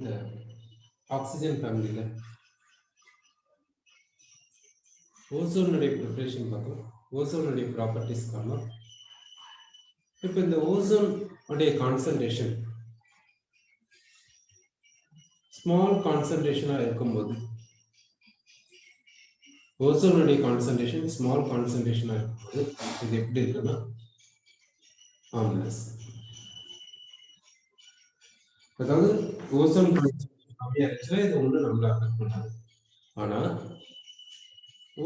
இந்த ஆக்சிஜன் ஃபேமிலியில் ஓசோனுடைய ப்ரிப்பரேஷன் பார்த்தோம். ஓசோனுடைய ப்ராப்பர்ட்டிஸ் காரணம். இப்போ இந்த ஓசோன் உடைய கான்சன்ட்ரேஷன் ஸ்மால் கான்சன்ட்ரேஷனாக இருக்கும்போது, ஓசோனுடைய கான்சன்ட்ரேஷன் ஸ்மால் கான்சன்ட்ரேஷனாக இருக்கும்போது இது எப்படி இருக்குன்னா ஆம்லஸ். அதாவது ஓசோன் கான்சன்ட்ரேஷன் கம்மியாக இருந்துச்சுன்னா இது ஒன்றும் நம்மளை அஃபெக்ட் பண்ணாது. ஆனால்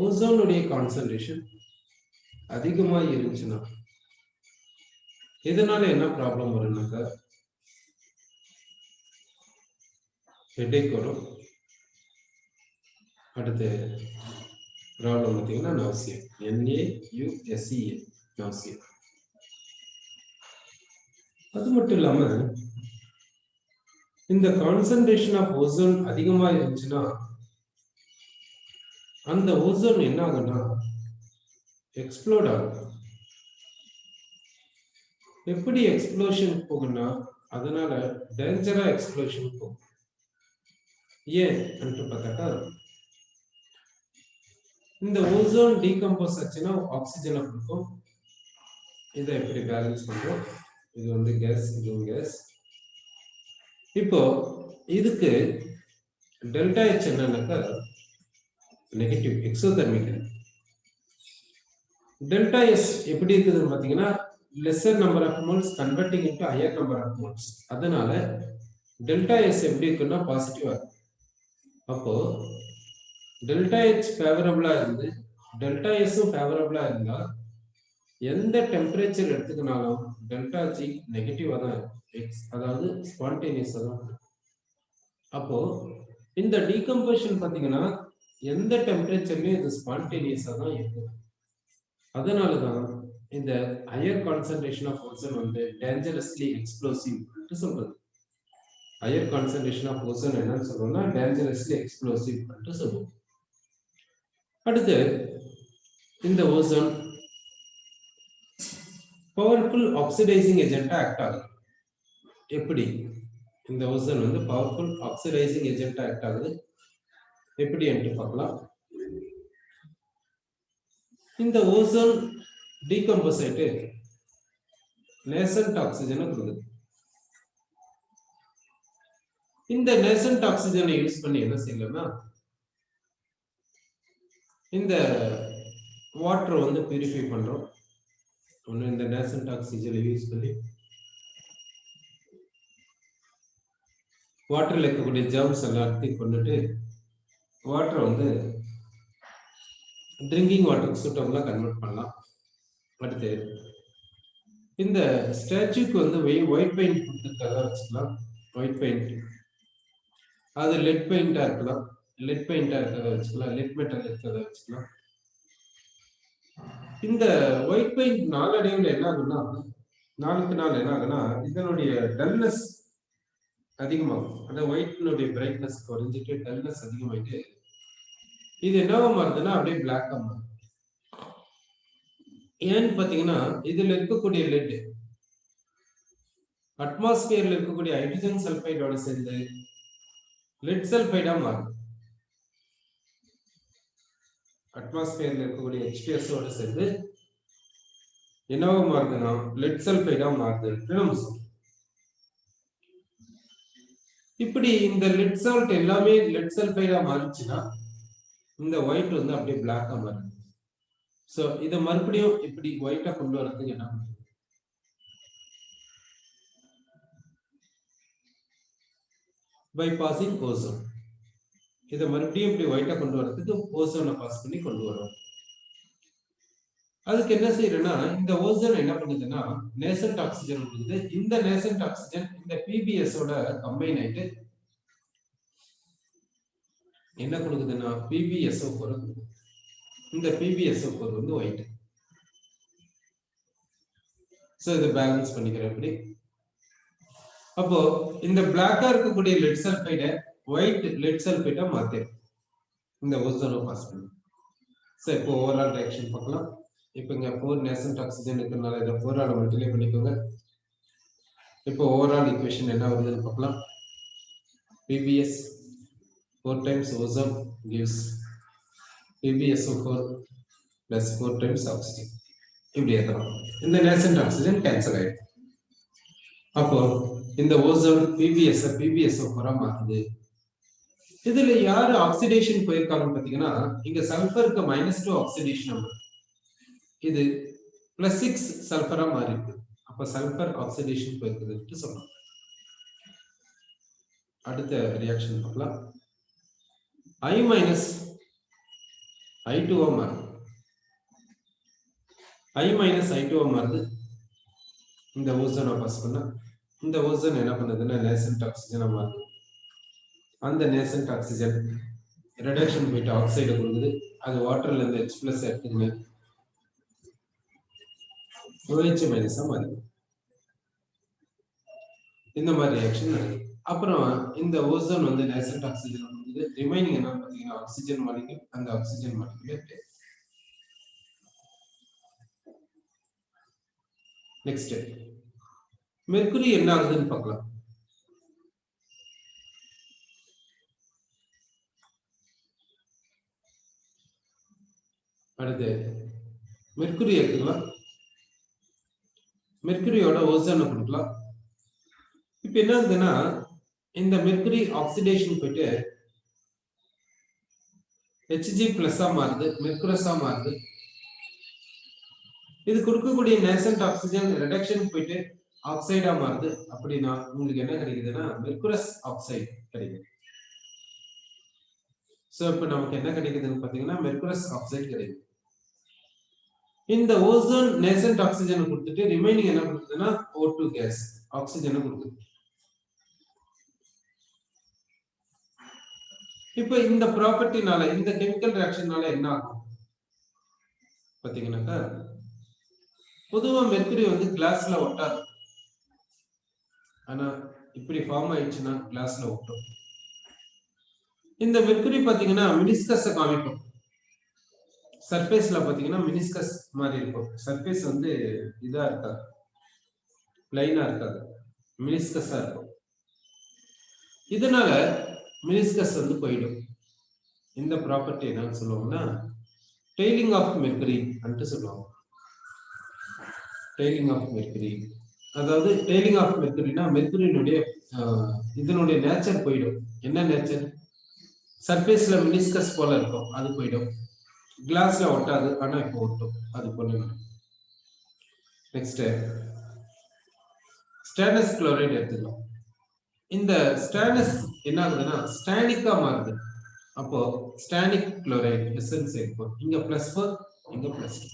ஓசோனுடைய கான்சன்ட்ரேஷன் அதிகமாக இருந்துச்சுன்னா இதனால என்ன ப்ராப்ளம் வரும்னாக்கா ஹெட்டேக் வரும். அடுத்து ப்ராப்ளம் பார்த்தீங்கன்னா நவ்சியா, NAUSEA நவ்சியா. அது மட்டும் இல்லாம இந்த கான்சன்ட்ரேஷன் ஆஃப் ஓசோன் அதிகமா இருந்துச்சுன்னா அந்த ஓசோன் என்ன ஆகும்னா எக்ஸ்ப்ளோட் ஆகும். எப்படி எக்ஸ்ப்ளோஷன் போகும்னா அதனால டேஞ்சரா எக்ஸ்ப்ளோஷன் போகும். ஏன் பார்த்தாக்கா இந்த ஓசோன் டீகம்போஸ் ஆச்சுன்னா ஆக்சிஜனை கொடுக்கும். இதை எப்படி பேலன்ஸ் பண்றோம்? இது வந்து கேஸ், இதுவும் கேஸ். இப்போ இதுக்கு டெல்டா H என்னன்னாக்கா நெகட்டிவ் எக்ஸோதெர்மிக். டெல்டா S எப்படி இருக்குதுன்னு பார்த்தீங்கன்னா lesser number of moles converting into higher number of moles. அதனால டெல்டா S எப்படி இருக்குன்னா பாசிட்டிவா இருக்கு. அப்போ டெல்டா H ஃபேவரபிளா இருந்து டெல்டா Sம் ஃபேவரபிளா இருந்தா எந்த டெம்பரேச்சர் எடுத்துக்கினாலும் டெல்டா G நெகட்டிவா தான் இருக்கும். அதாவது ஸ்பான்டேனியஸா தான் இருக்கும். அப்போ இந்த டீகம்போசிஷன் பார்த்தீங்கன்னா எந்த டெம்பரேச்சர்லயும் இது ஸ்பான்டேனியஸா தான் இருக்கும். அதனாலதான் இந்த ஹையர் கான்சன்ட்ரேஷன் ஆஃப் ஓசோன் வந்து டேஞ்சரஸ்லி எக்ஸ்ப்ளோசிவ் சொல்றது. ஹையர் கான்சன்ட்ரேஷன் ஆஃப் ஓசோன் என்னன்னு சொல்றோம்னா டேஞ்சரஸ்லி எக்ஸ்ப்ளோசிவ் சொல்லுவோம். அடுத்து இந்த ஓசோன் பவர்ஃபுல் ஆக்சிடைசிங் ஏஜென்ட்டா ஆக்ட் ஆகுது. எப்படி இந்த ஓசோன் வந்து பவர்ஃபுல் ஆக்சிடைசிங் ஏஜென்ட்டா ஆக்ட் ஆகுது எப்படி என்று பார்க்கலாம். இந்த ஓசோன் டீகம்போஸ் ஆயிட்டு நேசன்ட் ஆக்சிஜனை கொடுக்குது. இந்த நேசன்ட் ஆக்சிஜனை யூஸ் பண்ணி என்ன செய்யலாம்னா இந்த வாட்டரை வந்து பியூரிஃபை பண்றோம். ஒன்று இந்த நேசன்ட் ஆக்சிஜனை யூஸ் பண்ணி வாட்டர்ல இருக்கக்கூடிய ஜெர்ம்ஸ் எல்லாத்தையும் கொண்டுட்டு வாட்டரை வந்து ட்ரிங்கிங் வாட்டருக்கு சூட்டபிளா கன்வெர்ட் பண்ணலாம். அடுத்து இந்த ஸ்டாச்சுக்கு வந்து ஒயிட் பெயிண்ட் கொடுத்துருக்கதா வச்சுக்கலாம். ஒயிட் பெயிண்ட் அது லெட் பெயிண்டா இருக்கலாம், லெட் பெயிண்டா இருக்கிறத வச்சுக்கலாம், லெட் மெட்டல் இருக்கிறத வச்சுக்கலாம். இந்த ஒயிட் பெயிண்ட் நாளடைவில் என்ன ஆகுன்னா நாளுக்கு நாள் என்ன ஆகுன்னா இதனுடைய டல்னஸ் அதிகமாகும். அந்த ஒயிட்னுடைய பிரைட்னஸ் குறைஞ்சிட்டு டல்னஸ் அதிகமாயிட்டு இது என்னவா மாறுதுன்னா அப்படியே பிளாக்கா மாறும். ஏன்னு பாத்தீங்கன்னா இதுல இருக்கக்கூடிய லெட் அட்மாஸ்பியர்ல இருக்கக்கூடிய ஹைட்ரஜன் சல்பைடோட சேர்ந்து லெட் சல்பைடா மாறும். அட்மாஸ்பியர்ல இருக்கக்கூடிய HPS ஓட சேர்ந்து என்னவா மாறுதுன்னா லெட் சல்பைடா மாறுது. இப்படி இந்த லெட் சால்ட் எல்லாமே லெட் சல்பைடா மாறிச்சுன்னா இந்த ஒயிட் வந்து அப்படியே பிளாக்கா மாறுது. சோ இதை மறுபடியும் இப்படி ஒயிட்டா கொண்டு வரதுக்கு என்ன பண்ணுது? By passing ozone. இதை மறுபடியும் இப்படி ஒயிட்டா கொண்டு வரதுக்கு ஓசோனை பாஸ் பண்ணி கொண்டு வரும். அதுக்கு என்ன செய்யறேன்னா இந்த ஓசோன் என்ன பண்ணுதுன்னா நேசன்ட் ஆக்சிஜன் கொடுக்குது. இந்த நேசன்ட் ஆக்சிஜன் இந்த PBS ஓட கம்பைன் ஆயிட்டு என்ன கொடுக்குதுன்னா PbSO4 கொடுக்குது. இந்த PbSO4 வந்து ஒயிட். சோ இதை பேலன்ஸ் பண்ணிக்கிறேன் எப்படி. அப்போ இந்த பிளாக்கா இருக்கக்கூடிய லெட் சல்பைடை ஒயிட் லெட் சல்பைடா மாத்திரும் இந்த ஓசோனை பாஸ் பண்ணி. சோ இப்போ ஓவரால் ரியாக்ஷன் பார்க்கலாம். இப்போ இங்க 4 நேசன்ட் ஆக்சிஜன் இருக்கிறதுனால இதை 4 ஆல மல்டிப்ளை பண்ணிக்கோங்க. இப்போ ஓவரால் ஈக்குவேஷன் என்ன வருதுன்னு பார்க்கலாம். PbS 4 times ozone gives PbSO4 plus 4 times oxygen. இப்படி ஏற்றலாம். இந்த நேசன்ட் ஆக்சிஜன் கேன்சல் ஆயிடும். அப்போ இந்த ஓசோன் PbSO4 மாறுது. இதுல யாரு ஆக்சிடேஷன் போயிருக்காங்கன்னு பாத்தீங்கன்னா, இங்க சல்பருக்கு -2 ஆக்சிடேஷன் நம்பர், இது +6 சல்பரா மாறி இருக்கு. அப்ப சல்பர் ஆக்சிடேஷன் போயிருக்குதுன்னு சொல்லலாம். அடுத்த ரியாக்ஷன் பார்க்கலாம். I- I2O மாறுது. I- I2O மாறுது. இந்த ஓசோனை பாஸ் பண்ணா இந்த ஓசோன் என்ன பண்ணுதுன்னா நேசன்ட் ஆக்சிஜனா மாறுது. அந்த நேசன்ட் ஆக்சிஜன் ரிடக்ஷன் போயிட்டு ஆக்சைடு கொடுக்குது. அது வாட்டர்ல இருந்து H+ எடுத்துங்க OH- மாறுது. இந்த மாதிரி ரியாக்ஷன் நடக்குது. அப்புறம் இந்த ஓசோன் வந்து நேசன்ட் ஆக்சிஜன் வந்து ரிமைனிங் என்ன பாத்தீங்கன்னா ஆக்சிஜன் மாலிக்யூல். அந்த ஆக்சிஜன் மாலிக்யூல் நெக்ஸ்ட் மெர்க்குரி என்ன ஆகுதுன்னு பார்க்கலாம். அடுத்து மெர்க்குரி எடுத்துக்கலாம். மெர்க்குரியோட ஓசோனை கொடுக்கலாம். இப்ப என்ன ஆகுதுன்னா இந்த மெர்க்குரி ஆக்சிடேஷன் போயிட்டு Hg+ மாறுது, மெர்குரஸா மாறுது. இது கொடுக்கக்கூடிய நேசன்ட் ஆக்சிஜன் ரிடக்ஷன் போயிட்டு ஆக்சைடா மாறுது. அப்படின்னா உங்களுக்கு என்ன கிடைக்குதுன்னா மெர்குரஸ் ஆக்சைடு கிடைக்குது. சோ இப்ப நமக்கு என்ன கிடைக்குதுன்னு பாத்தீங்கன்னா மெர்குரஸ் ஆக்சைடு கிடைக்குது. இந்த ஓசோன் நேசன்ட் ஆக்சிஜனை கொடுத்துட்டு ரிமைனிங் என்ன கொடுக்குதுன்னா O2 கேஸ் ஆக்சிஜனை கொடுக்குது. இப்ப இந்த ப்ராப்பர்ட்டினால இந்த கெமிக்கல் ரியாக்ஷன்னால என்ன ஆகும் பாத்தீங்கன்னாக்கா, பொதுவா மெர்க்குரி வந்து கிளாஸ்ல ஒட்டாது. ஆனா இப்படி ஃபார்ம் ஆயிடுச்சுன்னா கிளாஸ்ல ஒட்டும். இந்த மெர்க்குரி பாத்தீங்கன்னா மினிஸ்கஸ் காமிக்கும். சர்ஃபேஸ்ல பாத்தீங்கன்னா மினிஸ்கஸ் மாதிரி இருக்கும். சர்ஃபேஸ் வந்து இதா இருக்காது, லைனா இருக்காது, மினிஸ்கஸா இருக்கும். இதனால மினிஸ்கஸ் வந்து போயிடும். இந்த ப்ராப்பர்ட்டி என்னன்னு சொல்லுவாங்கன்னா டெய்லிங் ஆஃப் மெர்க்குரி என்று சொல்லுவாங்க. டெய்லிங் ஆஃப் மெர்க்குரி, அதாவது டெய்லிங் ஆஃப் மெர்க்குரினா மெர்க்குரியினுடைய இதனுடைய நேச்சர் போயிடும். என்ன நேச்சர்? சர்ஃபேஸ்ல மினிஸ்கஸ் போல இருக்கும், அது போயிடும். கிளாஸ்ல ஒட்டாது, ஆனா இப்போ ஒட்டும், அது போல. நெக்ஸ்ட் ஸ்டேனஸ் குளோரைடு எடுத்துக்கலாம். இந்த ஸ்டேனஸ் என்ன ஆகுதுன்னா ஸ்டானிக்கா மாறுது. அப்போ ஸ்டானிக் குளோரைடு எசன்ஸ் இருக்கும். இங்க +4, இங்க +2.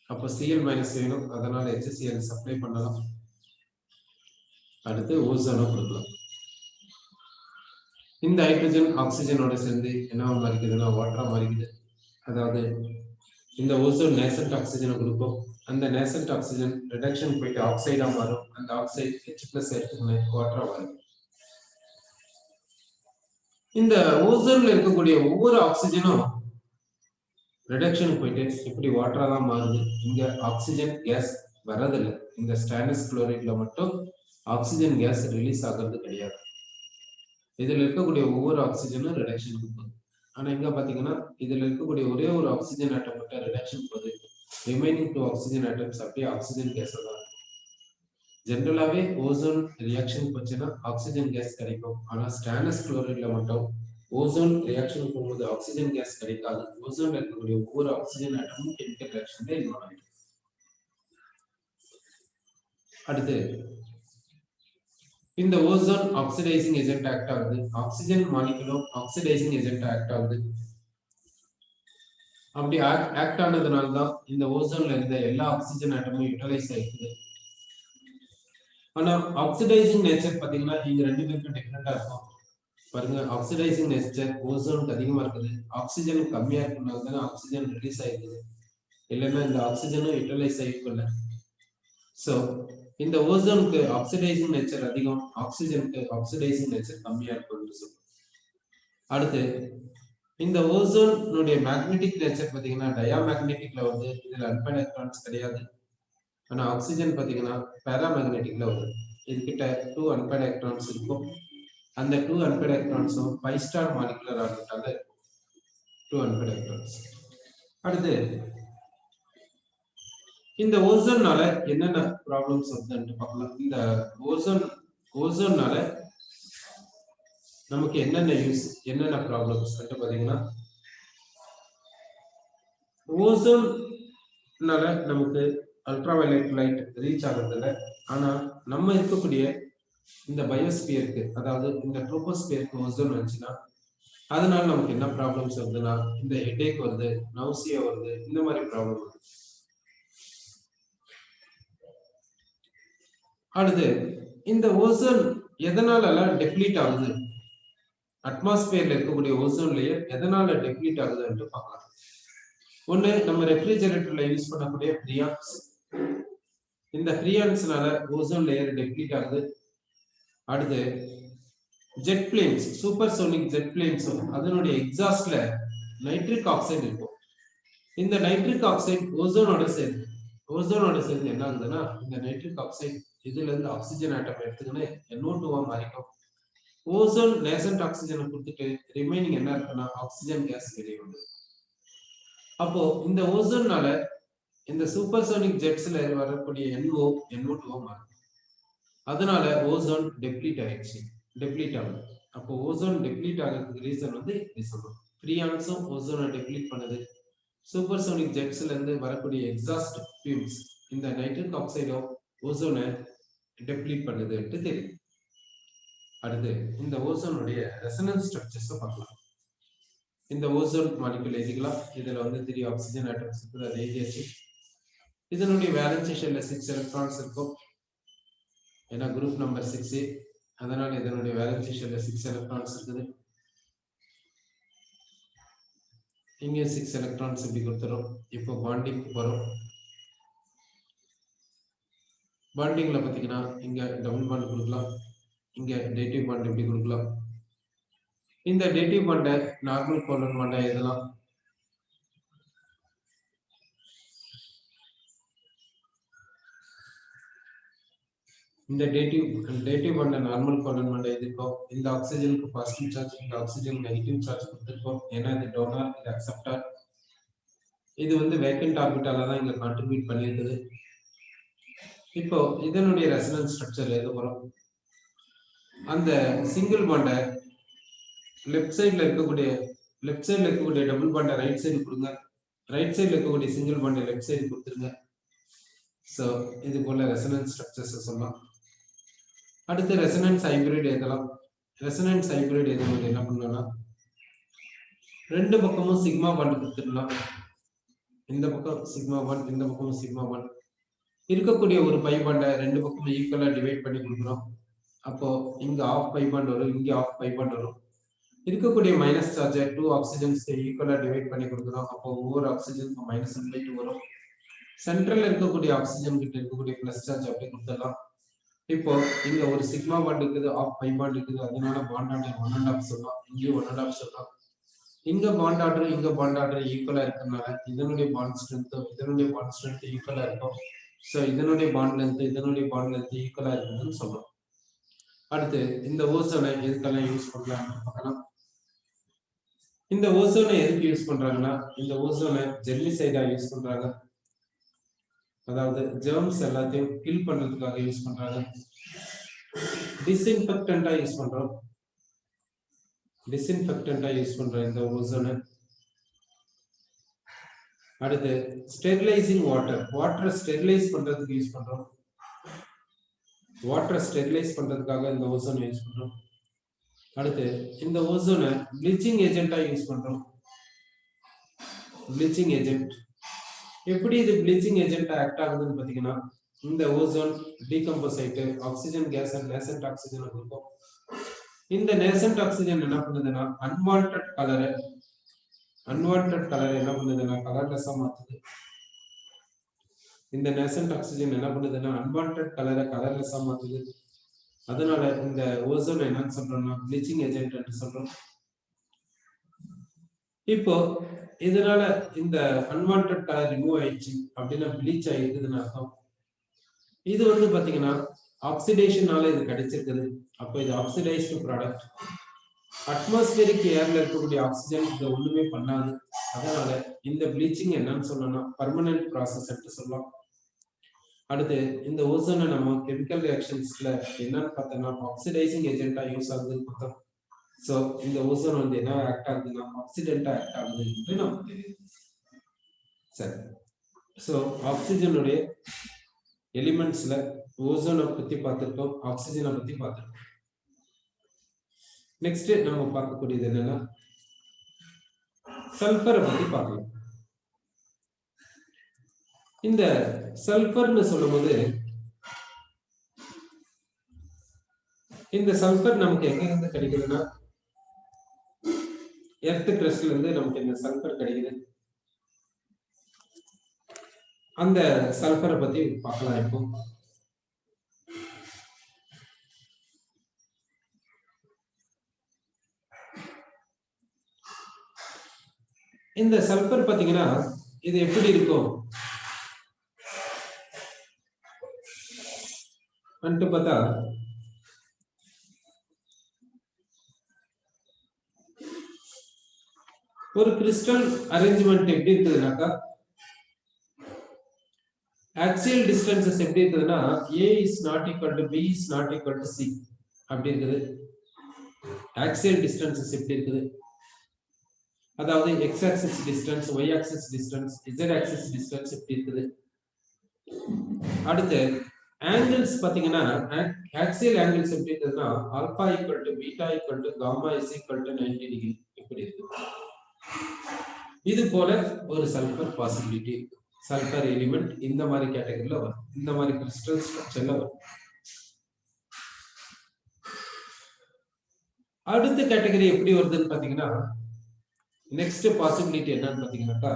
அப்போ Cl- வேணும், அதனால HCl சப்ளை பண்ணலாம். அடுத்து ஓசோனை கொடுக்கலாம். இந்த ஹைட்ரஜன் ஆக்சிஜனோட சேர்ந்து என்னவா மாறிக்குதுன்னா வாட்டரா மாறிக்குது. அதாவது இந்த ஓசோன் நேசன்ட் ஆக்சிஜனை கொடுக்கும். அந்த நேசன்ட் ஆக்சிஜன் ரிடக்ஷன் போயிட்டு ஆக்சைடா மாறும். அந்த ஆக்சைடு H+ எடுத்துக்கணும் வாட்டரா மாறும். இந்த ஓசோன்ல இருக்கக்கூடிய ஒவ்வொரு ஆக்சிஜனும் ரிடக்ஷன் போயிட்டு இப்படி வாட்டரா தான் மாறுது. இங்க ஆக்சிஜன் கேஸ் வரதில்லை. இந்த ஸ்டேனஸ் குளோரைட்ல மட்டும் ஆக்சிஜன் கேஸ் ரிலீஸ் ஆகிறது கிடையாது. இதுல இருக்கக்கூடிய ஒவ்வொரு ஆக்சிஜனும் ரிடக்ஷன் போகுது. ஆனா இங்க பாத்தீங்கன்னா இதுல இருக்கக்கூடிய ஒரே ஒரு ஆக்சிஜன் ஆட்டம் மட்டும் ரிடக்ஷன் போகுது. ரிமைனிங் 2 ஆக்சிஜன் ஆட்டம்ஸ் அப்படியே ஆக்சிஜன் கேஸ் தான். ஜெனரலாவே ஓசோன் ரியாக்ஷன் போச்சுன்னா ஆக்சிஜன் கேஸ் கிடைக்கும். ஆனா ஸ்டேனஸ் குளோரைட்ல மட்டும் ஓசோன் ரியாக்ஷன் போகும்போது ஆக்சிஜன் கேஸ் கிடைக்காது. ஓசோன்ல இருக்கக்கூடிய ஒவ்வொரு ஆக்சிஜன் ஆட்டமும் கெமிக்கல் ரியாக்ஷன்ல இன்வால்வ் ஆயிடும். அடுத்து இந்த ஓசோன் ஆக்சிடைசிங் ஏஜென்ட் ஆக்ட் ஆகுது. ஆக்சிஜன் மாலிகுலும் ஆக்சிடைசிங் ஏஜென்ட் ஆக்ட் ஆகுது. அப்படி ஆக்ட் ஆனதுனால தான் இந்த ஓசோன்ல இருந்த எல்லா ஆக்சிஜன் ஆட்டமும் யூட்டிலைஸ் ஆயிடுது. ஆனா ஆக்சிடைசிங் நேச்சர் பாத்தீங்கன்னா இங்க ரெண்டு பேருக்கும் டிஃபரெண்டா இருக்கும். பாருங்க, ஆக்சிடைசிங் நேச்சர் ஓசோனுக்கு அதிகமா இருக்குது. ஆக்சிஜன் கம்மியா இருக்கனால தானே ஆக்சிஜன் ரிலீஸ் ஆயிடுது. இல்லைன்னா இந்த ஆக்சிஜனும் யூட்டிலைஸ் ஆயிருக்குல்ல. சோ இந்த ஓசோனுக்கு ஆக்சிடைசிங் நேச்சர் அதிகம், ஆக்சிஜனுக்கு ஆக்சிடைசிங் நேச்சர் கம்மியா இருக்கும்னு சொல்றோம். அடுத்து இந்த ஓசோனுடைய மேக்னெட்டிக் நேச்சர் பாத்தீங்கன்னா டயாமேக்னெட்டிக்ல இதுல அன்பைன் எலக்ட்ரான்ஸ் கிடையாது. ஆனா ஆக்சிஜன் பாத்தீங்கன்னா பேராமேக்னெட்டிக்ல வருது. இதுகிட்ட 2 அன்பேர்ட் எலக்ட்ரான்ஸ் இருக்கும். அந்த 2 அன்பேர்ட் எலக்ட்ரான்ஸும் 5 ஸ்டார் மாலிகுலர் ஆர்பிட்டால 2 அன்பேர்ட் எலக்ட்ரான்ஸ். அடுத்து இந்த ஓசோன்னால என்னென்ன ப்ராப்ளம்ஸ் வருதுன்னு பார்க்கலாம். இந்த ஓசோன்னால நமக்கு என்னென்ன யூஸ், என்னென்ன ப்ராப்ளம்ஸ் பாத்தீங்கன்னா, ஓசோன்னால நமக்கு அல்ட்ராவயலட் லைட் ரீச் ஆகுறதில்ல. ஆனா நம்ம இருக்கக்கூடிய இந்த பயோஸ்பியருக்கு, அதாவது இந்த ட்ரோபோஸ்பியருக்கு ஓசோன் வந்துச்சுன்னா அதனால நமக்கு என்ன ப்ராப்ளம்ஸ் வருதுன்னா, இந்த ஹெடேக் வருது, நௌசியா வருது, இந்த மாதிரி ப்ராப்ளம் வருது. அடுத்து இந்த ஓசோன் எதனால டெப்ளீட் ஆகுது, அட்மாஸ்பியர்ல இருக்கக்கூடிய ஓசோன் லேயர் எதனால டெப்ளீட் ஆகுதுன்னு பார்க்கலாம். ஒண்ணு, நம்ம ரெஃப்ரிஜரேட்டர்ல யூஸ் பண்ணக்கூடிய ஃப்ரீயான்ஸ். இந்த ஃப்ரீயான்ஸ்னால ஓசோன் லேயர் டெப்ளீட் ஆகுது. அடுத்து jet planes, supersonic jet planes, அதனுடைய எக்ஸாஸ்ட்ல நைட்ரிக் ஆக்சைடு இருக்கும். இந்த நைட்ரிக் ஆக்சைடு ஓசோனோட சேர்ந்து என்ன ஆகுதுன்னா, இந்த நைட்ரிக் ஆக்சைடு இதுல இருந்து ஆக்சிஜன் ஆட்டம் எடுத்துக்கின்னு NO2 மாறிக்கும். ஓசோன் நேசன்ட் ஆக்சிஜனை கொடுத்துட்டு ரிமைனிங் என்ன இருக்குன்னா ஆக்சிஜன் கேஸ் வெளியே வந்து. அப்போ இந்த ஓசோன்னால இந்த சூப்பர்சோனிக் ஜெட்ஸ்ல வரக்கூடிய NO2 மாறும். அதனால ஓசோன் டெப்ளீட் ஆகுது. அப்போ ஓசோன் டெப்ளீட் ஆகிறதுக்கு ரீசன் வந்து இப்படி சொல்றோம். ஃப்ரீயான்ஸும் ஓசோனை டெப்ளீட் பண்ணுது. சூப்பர்சோனிக் ஜெட்ஸ்ல இருந்து வரக்கூடிய எக்ஸாஸ்ட் ஃபியூம்ஸ் இந்த நைட்ரிக் ஆக்சைடோ ஓசோனை டெப்ளீட் பண்ணுதுன்னு தெரியும். அடுத்து இந்த ஓசோனுடைய ரெசனன்ஸ் ஸ்ட்ரக்சர்ஸ் பார்க்கலாம். இந்த ஓசோன் மாலிகுல் எழுதிக்கலாம். இதுல வந்து 3 ஆக்சிஜன் ஆட்டம்ஸ் இருக்குது, அதை எழுதியாச்சு. இதனுடைய வேலன்சி ஷெல்ல 6 எலக்ட்ரான்ஸ் இருக்கும். ஏன்னா குரூப் நம்பர் 6, அதனால இதனுடைய வேலன்சி ஷெல்ல 6 எலக்ட்ரான்ஸ் இருக்குது. இங்க 6 எலக்ட்ரான்ஸ் இப்படி கொடுத்துரும். இப்போ பாண்டிங் வரும். பாண்டிங்ல பாத்தீங்கன்னா இங்க டபுள் பாண்ட் கொடுக்கலாம், இங்க டேட்டிவ் பாண்ட் இப்படி கொடுக்கலாம். இந்த டேட்டிவ் பாண்டை நார்மல் கோலன் பாண்டா எழுதலாம். இந்த டேட்டிவ் பாண்டை நார்மல் கோலன் பாண்டா எழுதிருக்கோம். இந்த ஆக்சிஜனுக்கு பாசிட்டிவ் சார்ஜ், இந்த ஆக்சிஜன் நெகட்டிவ் சார்ஜ் கொடுத்துருக்கோம். ஏன்னா இது டோனர், இது அக்செப்டர். இது வந்து வேக்கன்ட் ஆர்பிட்டால தான் இங்க கான்ட்ரிபியூட் பண்ணியிருக்குது. இப்போ இதனுடைய ரெசனன்ஸ் ஸ்ட்ரக்சர் எழுத போறோம். அந்த சிங்கிள் பாண்டை லெஃப்ட் சைடுல இருக்கக்கூடிய டபுள் பாண்டை ரைட் சைடு கொடுங்க. ரைட் சைடுல இருக்கக்கூடிய சிங்கிள் பாண்டை லெஃப்ட் சைடு கொடுத்துருங்க. சோ இது போல ரெசனன்ஸ் ஸ்ட்ரக்சர்ஸ் சொல்லலாம். அடுத்து ரெசனன்ஸ் ஹைபிரிட் எழுதலாம். ரெசனன்ஸ் ஹைபிரிட் எழுதும்போது என்ன பண்ணலாம்னா, ரெண்டு பக்கமும் சிக்மா பாண்ட் கொடுத்துடலாம். இந்த பக்கம் சிக்மா பாண்ட், இந்த பக்கமும் சிக்மா பாண்ட். இருக்கக்கூடிய ஒரு பை பாண்டை ரெண்டு பக்கமும் ஈக்குவலா டிவைட் பண்ணி கொடுக்குறோம். அப்போ இங்க ஆஃப் பை பாண்ட் வரும், இங்க ஆஃப் பை பாண்ட் வரும். இருக்கக்கூடிய மைனஸ் சார்ஜை 2 ஆக்சிஜன்ஸ்க்கு ஈக்குவலா டிவைட் பண்ணி கொடுக்குறோம். அப்போ ஒவ்வொரு ஆக்சிஜனுக்கு -1/2 வரும். சென்ட்ரல்ல இருக்கக்கூடிய ஆக்சிஜன் கிட்ட இருக்கக்கூடிய பிளஸ் சார்ஜ் அப்படியே கொடுத்துடலாம். இப்போ இங்க ஒரு சிக்மா பாண்ட் இருக்குது, ஆஃப் பை பாண்ட் இருக்குது, அதனால பாண்ட் ஆர்டர் 1.5 சொல்லலாம், இங்கேயும் 1.5 சொல்லலாம். இங்க பாண்ட் ஆர்டர் ஈக்குவலா இருக்கறனால இதனுடைய பாண்ட் ஸ்ட்ரென்த் ஈக்குவலா இருக்கும். சோ இதனுடைய பாண்ட் லென்த் ஈக்குவலா இருக்குதுன்னு சொல்றோம். அடுத்து இந்த ஓசோனை எதுக்கெல்லாம் யூஸ் பண்ணலாம்னு பார்க்கலாம். இந்த ஓசோனை எதுக்கு யூஸ் பண்றாங்கன்னா, இந்த ஓசோனை ஜெர்மிசைடா யூஸ் பண்றாங்க. அதாவது ஜெர்ம்ஸ் எல்லாத்தையும் கில் பண்றதுக்காக யூஸ் பண்றாங்க. டிஸ்இன்ஃபெக்டன்ட்டா யூஸ் பண்றோம். இந்த ஓசோனை. அடுத்து ஸ்டெரிலைசிங் வாட்டரை ஸ்டெரிலைஸ் பண்றதுக்கு யூஸ் பண்றோம். வாட்டரை ஸ்டெரிலைஸ் பண்றதுக்காக இந்த ஓசோனை யூஸ் பண்றோம். அடுத்து இந்த ஓசோனை ப்ளீச்சிங் ஏஜென்ட்டா யூஸ் பண்றோம். ப்ளீச்சிங் ஏஜென்ட் எப்படி இது ப்ளீச்சிங் ஏஜென்ட் ஆக்ட் ஆகுதுன்னு பாத்தீங்கன்னா, இந்த ஓசோன் டீகம்போஸ் ஆயிட்டு oxygen case and nascent oxygen கொடுக்கும். இந்த நேசன்ட் ஆக்சிஜன் என்ன பண்ணுதுன்னா அன்வான்ட் கலரை என்ன பண்ணுதுன்னா கலர்லெஸ்ஸா மாத்துது. இந்த நேசன்ட் ஆக்சிஜன் என்ன பண்ணுதுன்னா அன்வான்ட் கலரை கலர்லெஸ்ஸா மாத்துது. அதனால இந்த ஓசோன் என்னன்னு சொல்றோம்னா ப்ளீச்சிங் ஏஜென்ட் என்று சொல்றோம். இப்போ இதனால இந்த அன்வான்ட் கலர் ரிமூவ் ஆயிடுச்சு அப்படின்னா ப்ளீச் ஆயிருக்குதுன்னு அர்த்தம். இது வந்து பாத்தீங்கன்னா ஆக்சிடேஷனால இது கிடைச்சிருக்குது. அப்ப இது ஆக்சிடைஸ்டு ப்ராடக்ட். அட்மாஸ்பியரிக் ஏர்ல இருக்கக்கூடிய ஆக்சிஜன் இதை ஒண்ணுமே பண்ணாது. அதனால இந்த ப்ளீச்சிங் என்னன்னு சொல்லணும், பர்மனன்ட் ப்ராசஸ் சொல்லலாம். அடுத்து இந்த ஓசோனை நம்ம கெமிக்கல் ரியாக்ஷன்ஸ்ல என்னன்னு பார்த்தோம்னா ஆக்சிடைசிங் ஏஜென்ட்டா யூஸ் ஆகுதுன்னு பார்த்தோம். ஸோ இந்த ஓசோன் வந்து என்ன ஆக்ட் ஆகுதுன்னா ஆக்சிடென்ட்டா ஆக்ட் ஆகுது என்று நமக்கு தெரியுது. சரி, ஸோ ஆக்சிஜனுடைய எலிமெண்ட்ஸ்ல ஓசோனை பத்தி பார்த்திருக்கோம், ஆக்சிஜனை பத்தி பார்த்திருக்கோம். நெக்ஸ்ட் நம்ம பார்க்கக்கூடியது என்னன்னா சல்பரை பத்தி பார்க்கலாம். இந்த சல்பர்னு சொல்லும்போது இந்த சல்பர் நமக்கு எங்க இருந்து கிடைக்குதுன்னா எர்த் கிரஸ்ட்ல இருந்து நமக்கு இந்த சல்பர் கிடைக்குது. அந்த சல்பரை பத்தி பார்க்கலாம். இப்போ இந்த சல்பர் பாத்தீங்கன்னா இது எப்படி இருக்கும் பார்த்தா ஒரு கிறிஸ்டல் அரேஞ்ச்மெண்ட் எப்படி இருக்குதுனாக்கா ஆக்சியல் டிஸ்டன்சஸ் எப்படி இருக்குதுன்னா A is not equal to B is not equal to C அப்படி இருக்குது. ஆக்சியல் டிஸ்டன்சஸ் எப்படி இருக்குது, அதாவது x axis distance, y axis distance, z axis distance எப்படி இருக்குது. அடுத்து ஆங்கிள்ஸ் பாத்தீங்கன்னா ஆக்சியல் ஆங்கிள்ஸ் எப்படி இருக்குதுன்னா alpha equal to beta equal to gamma is equal to 90 degree இப்படி இருக்கு. இது போல ஒரு சல்பர் பாசிபிலிட்டி, சல்பர் எலிமெண்ட் இந்த மாதிரி கேட்டகரியில வரும், இந்த மாதிரி கிறிஸ்டல் ஸ்ட்ரக்சர்ல வரும். அடுத்த கேட்டகரி எப்படி வருதுன்னு பாத்தீங்கன்னா நெக்ஸ்ட் பாசிபிலிட்டி என்னன்னு பாத்தீங்கன்னாக்கா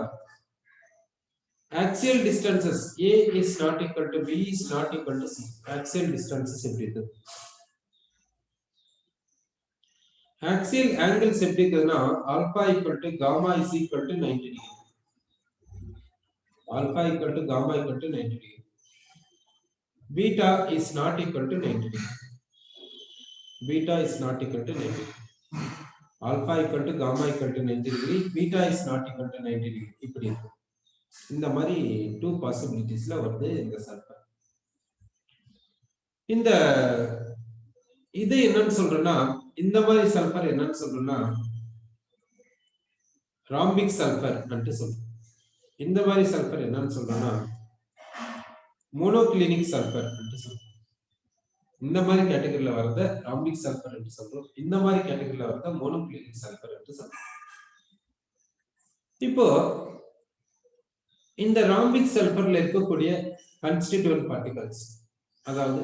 axial distances A is not equal to B is not equal to C. Axial distances எப்படி இருக்கு, axial angles எப்படி இருக்குன்னா alpha equal to gamma is equal to 90 degree. Alpha equal to gamma equal to 90 degree. Beta is not equal to 90 degree. Beta is not equal to 90 degree. Alpha equal to gamma equal to 90 degree. Beta is not equal to 90 degree. இப்படி இருக்கு. இந்த மாதிரி two பாசிபிலிட்டிஸ்ல வருது இந்த sulphur. இந்த இது என்னன்னு சொல்றேன்னா இந்த மாதிரி சல்பர் என்னன்னு சொல்றேன்னா ராம்பிக் சல்பர் சொல்றோம். இந்த மாதிரி சல்பர் என்னன்னு சொல்றேன்னா மோனோக்ளினிக் சல்பர் சொல்றோம். இந்த மாதிரி கேட்டகரியில வரத ராம்பிக் சல்பர் என்று சொல்றோம். இந்த மாதிரி கேட்டகரியில வரத மோனோக்ளினிக் சல்பர் என்று சொல்றோம். இப்போ இந்த ராம்பிக் சல்பர்ல இருக்கக்கூடிய கான்ஸ்டிட்யூவன்ட் பார்ட்டிகல்ஸ், அதாவது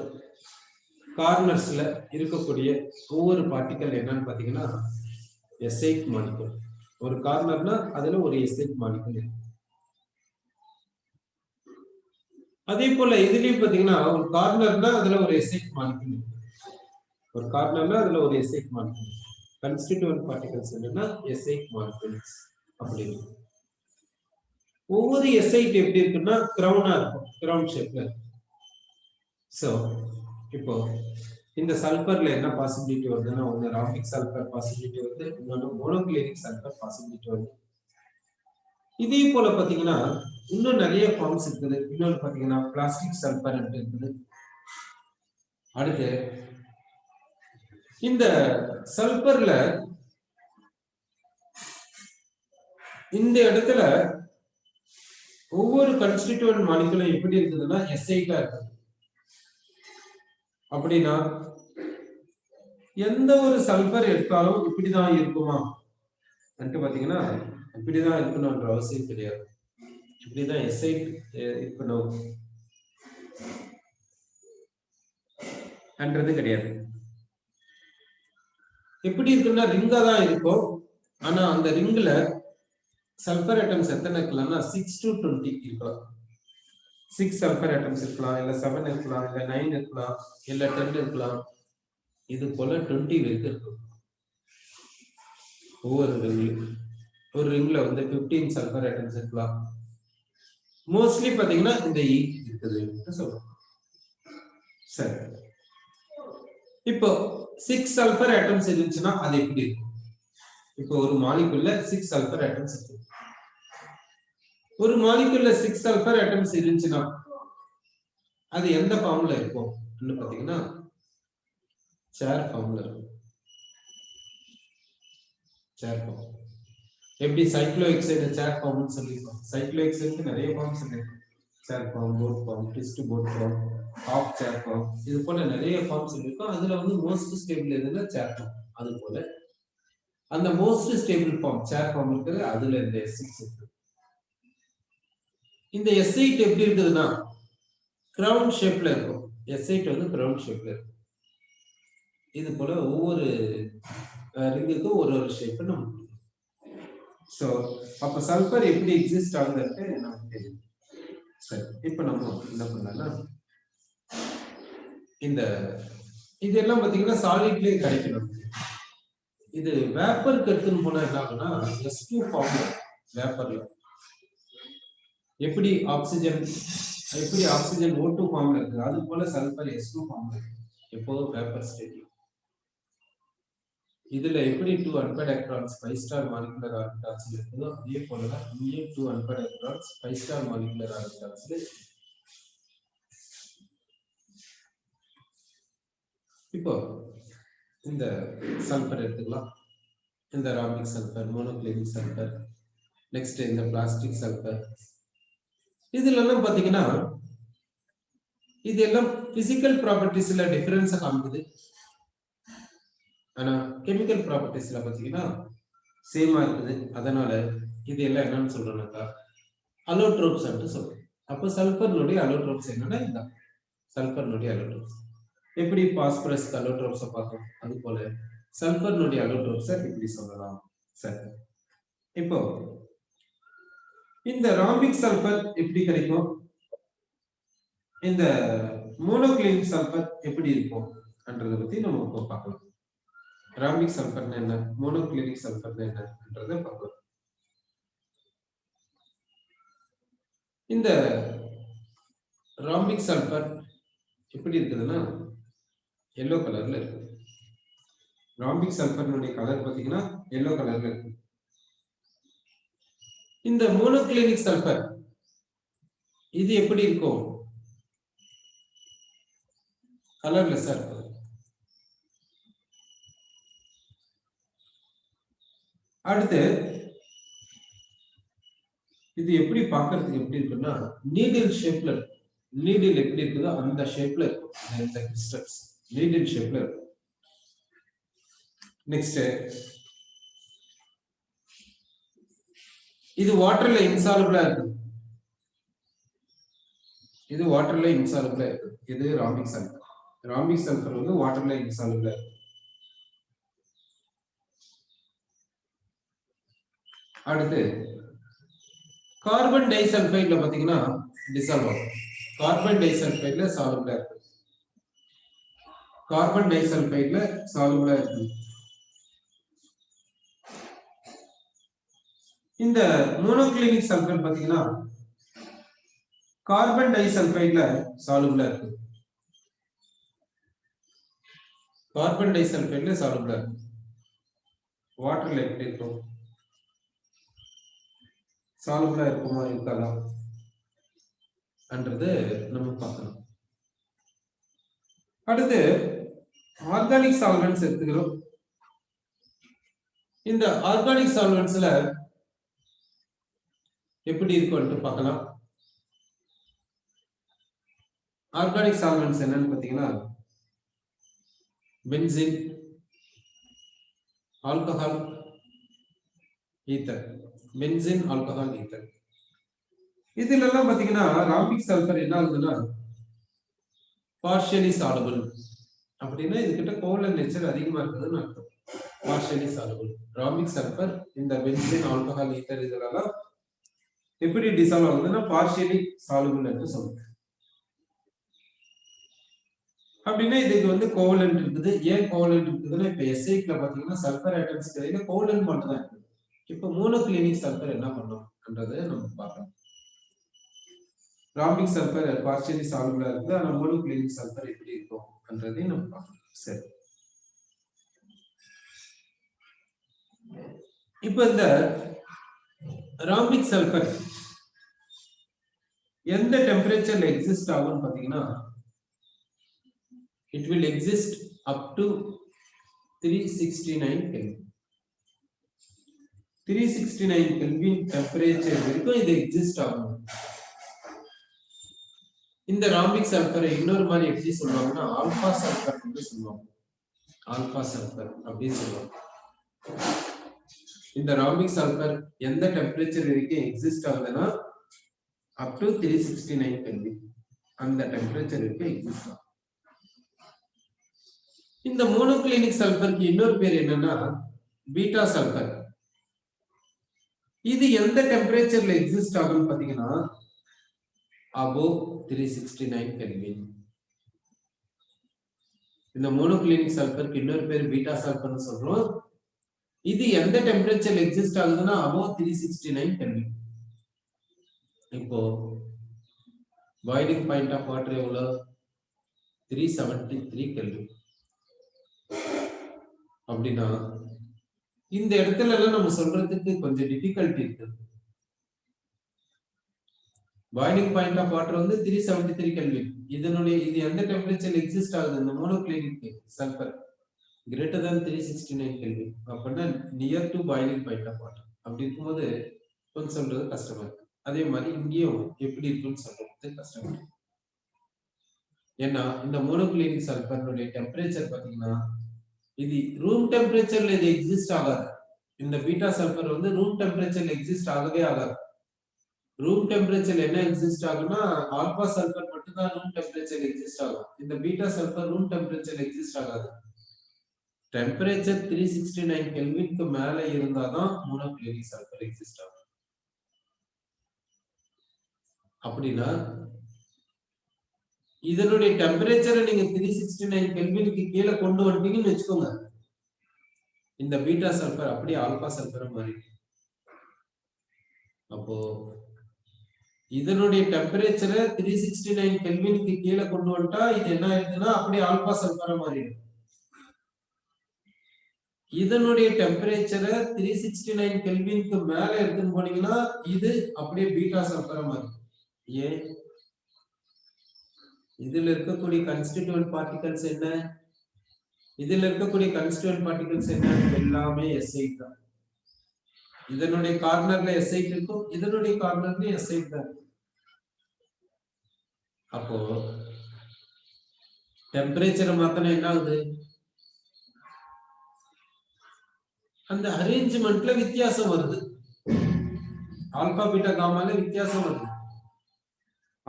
கார்னர்ஸ்ல இருக்கக்கூடிய ஒவ்வொரு பார்ட்டிகல் என்னன்னு பாத்தீங்கன்னா எசைட் மாலிகுல். ஒரு கார்னர்னா அதுல ஒரு எசைட் மாலிகுல் இருக்கு. அதே போல இதுலயும் பாத்தீங்கன்னா ஒரு கார்னர்னா அதுல ஒரு எசைட் மாலிகுல் இருக்கு. ஒரு கார்னர்னா அதுல ஒரு எசைட் மாலிகுல். கான்ஸ்டிட்யூவன்ட் பார்ட்டிகல்ஸ் என்னன்னா எசைட் மாலிகுல்ஸ் அப்படின்னு. ஒவ்வொரு எசைட் எப்படி இருக்குன்னா கிரவுனா இருக்கும், கிரவுன் ஷேப்ல. சோ இப்போ இந்த சல்பர்ல என்ன பாசிபிலிட்டி வருதுன்னா ஒன்னு ராம்பிக் சல்பர் பாசிபிலிட்டி வருது, இன்னொன்னு மோனோக்ளினிக் சல்பர் பாசிபிலிட்டி வருது. இதே போல பாத்தீங்கன்னா இன்னும் நிறைய ஃபார்ம்ஸ் இருக்குது. இன்னொன்னு பாத்தீங்கன்னா பிளாஸ்டிக் சல்பர் இருக்குது. அடுத்து இந்த சல்பர்ல இந்த இடத்துல ஒவ்வொரு கான்ஸ்டிட்யூவன்ட் மாலிகுலும் எப்படி இருக்குதுன்னா எசைட்டா இருக்கு. அப்படின்னா எந்த ஒரு சல்பர் எடுத்தாலும் இப்படிதான் இருக்குமா பாத்தீங்கன்னா இப்படிதான் இருக்கணும்ன்ற அவசியம் கிடையாது. இப்படிதான் எசைட் இருக்கணும் என்றது கிடையாது. எப்படி இருக்குன்னா ரிங்கா தான் இருக்கும். ஆனா அந்த ரிங்ல சல்பர் ஆட்டம்ஸ் எத்தனை இருக்கலாம்னா 6 to 20 இருக்கலாம். 6 சல்பர் ஆட்டம்ஸ் இருக்கலாம், இல்ல 7 இருக்கலாம், இல்ல 9 இருக்கலாம், இல்ல 10 இருக்கலாம். இது போல 20 வரைக்கும் இருக்கும். ஒவ்வொரு ரிங்லையும் ஒரு ரிங்ல வந்து 15 சல்பர் ஆட்டம்ஸ் இருக்கலாம். மோஸ்ட்லி பாத்தீங்கன்னா இந்த 8 இருக்குது சொல்றோம். சரி, இப்போ 6 சல்பர் ஆட்டம்ஸ் இருந்துச்சுன்னா அது எப்படி இருக்கும்? இப்போ ஒரு மாலிகுல்ல 6 சல்பர் ஆட்டம்ஸ் இருக்கு. ஒரு மாலிகுல்ல 6 சல்பர் ஆட்டம்ஸ் இருந்துச்சுன்னா அது எந்த ஃபார்ம்ல இருக்கும் பாத்தீங்கன்னா சேர் ஃபார்ம்ல இருக்கும். Chair form. எப்படி சைக்ளோஹெக்சைடு சேர் ஃபார்ம்னு சொல்லிருக்கோம். சைக்ளோஹெக்சைடுக்கு நிறைய ஃபார்ம் சொல்லிருக்கோம். Chair form, boat form, twist boat form, half chair form, இது போல நிறைய ஃபார்ம் சொல்லிருக்கோம். அதுல வந்து மோஸ்ட் ஸ்டேபிள் எதுனா சேர் ஃபார்ம். அது போல அந்த மோஸ்ட் ஸ்டேபிள் ஃபார்ம் சேர் ஃபார்ம் இருக்குது. அதுல இந்த S6 இருக்கு. இந்த S8 எப்படி இருக்குதுன்னா கிரவுன் ஷேப்ல இருக்கும். S8 வந்து கிரவுன் ஷேப்ல இருக்கும். இது போல ஒவ்வொரு ரிங்குக்கும் ஒரு ஒரு ஷேப் நமக்கு. சோ அப்ப சல்பர் எப்படி எக்ஸிஸ்ட் ஆகுதுன்னு நமக்கு தெரியும். சரி, இப்ப நம்ம என்ன பண்ணலாம், இந்த இதெல்லாம் பாத்தீங்கன்னா சாலிட்லயே கிடைக்கணும். இது வேப்பருக்கு எடுத்துன்னு போனா என்ன ஆகுனா S2 ஃபார்ம் வேப்பர்ல எப்படி ஆக்சிஜன் O2 ஃபார்ம்ல இருக்கு, அது போல சல்பர் S2 ஃபார்ம்ல இருக்கு. எப்போதும் வேப்பர் ஸ்டேட். இதுல எப்படி 2 அன்பேர்ட் எலக்ட்ரான்ஸ் 5 ஸ்டார் மாலிகுலர் ஆர்பிட்டால்ஸ்ல இருக்குதோ அதே போலதான் இங்கே 2 அன்பேர்ட் எலக்ட்ரான்ஸ் 5 ஸ்டார் மாலிகுலர் ஆர்பிட்டால்ஸ்ல. இப்போ இந்த சல்பர் எடுத்துக்கலாம். இந்த ராம்பிக் சல்பர், மோனோக்ளினிக் சல்பர், நெக்ஸ்ட் இந்த பிளாஸ்டிக் சல்பர். இதுல எல்லாம் பாத்தீங்கன்னா இது எல்லாம் பிசிக்கல் ப்ராப்பர்ட்டிஸ்ல டிஃபரன்ஸ் காமிக்குது. ஆனா கெமிக்கல் ப்ராப்பர்ட்டிஸ்ல பாத்தீங்கன்னா சேமா இருக்குது. அதனால இது எல்லாம் என்னன்னு சொல்றோம்னாக்கா அலோட்ரோப்ஸ் சொல்றோம். அப்போ சல்பர்னுடைய அலோட்ரோப்ஸ் என்னன்னா இதுதான் சல்பர்னுடைய அலோட்ரோப்ஸ். எப்படி பாஸ்பரஸ் அலோட்ரோப்ஸை பார்த்தோம், அது போல சல்பர்னுடைய அலோட்ரோப்ஸை இப்படி சொல்லலாம். சரி, இப்போ இந்த ராம்பிக் சல்பர் எப்படி கிடைக்கும், இந்த மோனோக்ளினிக் சல்பர் எப்படி இருக்கும் என்றதை பத்தி நம்ம இப்போ பார்க்கலாம். ராம்பிக் சல்பர்னா என்ன, மோனோக்ளினிக் சல்பர்னா என்னன்றதை பார்க்கலாம். இந்த ராம்பிக் சல்பர் எப்படி இருக்குதுன்னா எல்லோ கலர்ல இருக்கு. ராம்பிக் சல்பர்னுடைய கலர் பாத்தீங்கன்னா எல்லோ கலர்ல இருக்கு. இந்த மோனோக்ளினிக் சல்பர் இது எப்படி இருக்கும், கலர்லெஸ்ஸா இருக்கும். அடுத்து இது எப்படி பார்க்கிறதுக்கு எப்படி இருக்குன்னா நீடில் ஷேப்ல இருக்கும். நீடில் எப்படி இருக்குதோ அந்த ஷேப்ல இருக்கும். இந்த கிறிஸ்டல்ஸ் நீடில் ஷேப்ல இருக்கும். நெக்ஸ்ட் இது வாட்டர்ல இன்சாலுபிளா இருக்கு. இது வாட்டர்ல இன்சாலுபிளா இருக்கு. இது ராம்பிக் சல்பர். ராம்பிக் சல்பர் வந்து வாட்டர்ல இன்சாலுபிளா இருக்கு. அடுத்து கார்பன் டைசல்பைட்ல பாத்தீங்கன்னா டிசால்வ் ஆகும். கார்பன் டைசல்பைட்ல சாலுபிளா இருக்கு. கார்பன் டைசல்பைட்ல சாலுபிளா இருக்கு. இந்த மோனோக்ளினிக் சல்பர் பாத்தீங்கன்னா கார்பன் டைசல்பைட்ல சாலுபிளா இருக்கு. கார்பன் டைசல்பைட்ல சாலுபிளா இருக்கு. வாட்டர்ல எப்படி இருக்கும், சாலுபிளா இருக்குமா இருக்காதா என்றது நம்ம பார்க்கணும். அடுத்து ஆர்கானிக் சால்வெண்ட்ஸ் எடுத்துக்கிறோம். இந்த ஆர்கானிக் சால்வெண்ட்ஸ்ல எப்படி இருக்கும் பார்க்கலாம். ஆர்கானிக் சால்வெண்ட்ஸ் என்னன்னு பாத்தீங்கன்னா benzene, alcohol, ether. Benzene, alcohol, ether. இதுல எல்லாம் பாத்தீங்கன்னா ராம்பிக் சல்பர் என்ன ஆகுதுன்னா பார்ஷியலி சாலுபிள். அப்படின்னா இதுகிட்ட கோவலன்ட் நேச்சர் அதிகமா இருக்குதுன்னு அர்த்தம். பார்ஷியலி சாலுபிள் ராம்பிக் சல்பர் இந்த பென்சீன், ஆல்கஹால், ஈத்தர் இதெல்லாம் எப்படி டிசால்வ் ஆகுதுன்னா பார்ஷியலி சாலுபிள் என்று சொல்லுங்க. அப்படின்னா இதுக்கு வந்து கோவலன்ட் இருக்குது. ஏன் கோவலன்ட் இருக்குதுன்னா இப்ப S8ல பாத்தீங்கன்னா சல்பர் ஆட்டம்ஸ் இடையில கோவலன்ட் மட்டும் தான் இருக்குது. இப்ப மோனோக்ளினிக் சல்பர் என்ன பண்ணும்ன்றதை நம்ம பார்க்கலாம். ராம்பிக் சல்பர் பார்ஷியலி சாலுபிளா இருக்குது. ஆனா மோனோக்ளினிக் சல்பர் எப்படி இருக்கும் என்றதையும் நம்ம பார்க்கலாம். சரி, இப்ப இந்த ராம்பிக் சல்பர் எந்த டெம்பரேச்சர்ல எக்ஸிஸ்ட் ஆகும்னு பாத்தீங்கன்னா, it will exist up to 369 Kelvin. 369 Kelvin temperature வரைக்கும் இது எக்ஸிஸ்ட் ஆகும். இந்த ராம்பிக் சல்பரை இன்னொரு மாதிரி எப்படி சொல்லுவாங்கன்னா ஆல்பா சல்பர் என்று சொல்லுவாங்க. ஆல்பா சல்பர் அப்படின்னு சொல்லுவாங்க. இந்த ராம்பிக் சல்பர் எந்த டெம்பரேச்சர் வரைக்கும் எக்ஸிஸ்ட் ஆகுதுன்னா up to 369 Kelvin அந்த டெம்பரேச்சர் வரைக்கும் எக்ஸிஸ்ட் ஆகும். இந்த மோனோக்ளினிக் சல்பருக்கு இன்னொரு பேர் என்னன்னா பீட்டா சல்பர். இது எந்த டெம்பரேச்சர்ல எக்ஸிஸ்ட் ஆகும்னு பாத்தீங்கன்னா above 369 Kelvin. இந்த மோனோக்ளினிக் சல்பருக்கு இன்னொரு பேர் பீட்டா சல்பர்னு சொல்றோம். இது எந்த டெம்பரேச்சர்ல எக்ஸிஸ்ட் ஆகுதுன்னா above 369 Kelvin. இப்போ பாய்லிங் பாயிண்ட் ஆஃப் வாட்டர் எவ்வளவு 373 Kelvin. அப்படின்னா இந்த இடத்துல எல்லாம் நம்ம சொல்றதுக்கு கொஞ்சம் டிஃபிகல்ட்டி இருக்கு. பாய்லிங் பாயிண்ட் ஆஃப் வாட்டர் வந்து 373 Kelvin. இது எந்த டெம்பரேச்சர்ல எக்ஸிஸ்ட் ஆகுது இந்த monoclinic sulphur greater than 369 Kelvin. அப்படின்னா near to boiling point of water. அப்படி இருக்கும்போது கொஞ்சம் சொல்றது கஷ்டமா இருக்கு. அதே மாதிரி இங்கேயும் எப்படி இருக்குன்னு சொல்றது கஷ்டமா இருக்கு. ஏன்னா இந்த மோனோக்ளினிக் சல்பருடைய டெம்பரேச்சர் பாத்தீங்கன்னா இது ரூம் டெம்பரேச்சர்ல இது எக்ஸிஸ்ட் ஆகாது. இந்த பீட்டா சல்பர் வந்து ரூம் டெம்பரேச்சர்ல எக்ஸிஸ்ட் ஆகவே ஆகாது. ரூம் டெம்பரேச்சர்ல என்ன எக்ஸிஸ்ட் ஆகும்னா ஆல்பா சல்பர் மட்டும் தான் ரூம் டெம்பரேச்சர்ல எக்ஸிஸ்ட் ஆகும். இந்த பீட்டா சல்பர் ரூம் டெம்பரேச்சர்ல எக்ஸிஸ்ட் ஆகாது. டெம்பரேச்சர் 369 கெல்வினுக்கு மேல இருந்தாதான் மோனோக்ளினிக் சல்பர் எக்ஸிஸ்ட் ஆகும். அப்படின்னா இதனுடைய டெம்பரேச்சரை நீங்க 369 கெல்வினுக்கு கீழே கொண்டு வந்துட்டீங்கன்னு வச்சுக்கோங்க, இந்த பீட்டா சல்பர் அப்படியே ஆல்பா சல்பரா மாறி. அப்போ இதனுடைய டெம்பரேச்சரை 369 கெல்வினுக்கு கீழே கொண்டு வந்துட்டா இது என்ன ஆயிடுதுன்னா அப்படியே ஆல்பா சல்பரா மாறிடும். இதனுடைய டெம்பரேச்சரை 369 கெல்வினுக்கு மேல எடுத்துன்னு போனீங்கன்னா இது அப்படியே பீட்டா சல்பரா மாறிடும். ஏன்? இதுல இருக்கக்கூடிய கன்ஸ்டிடியூவன்ட் பார்ட்டிகல்ஸ் என்ன? இதுல இருக்கக்கூடிய கன்ஸ்டிடியூவன்ட் பார்ட்டிகல்ஸ் என்ன? எல்லாமே S8 தான். இதனுடைய கார்னர்ல S8 இருக்கும், இதனுடைய கார்னர்ல S8 தான். அப்போ டெம்பரேச்சரை மாத்தனா என்ன ஆகுது? அந்த அரேஞ்ச்மெண்ட்ல வித்தியாசம் வருது. ஆல்பா பீட்டா காமால வித்தியாசம் வருது.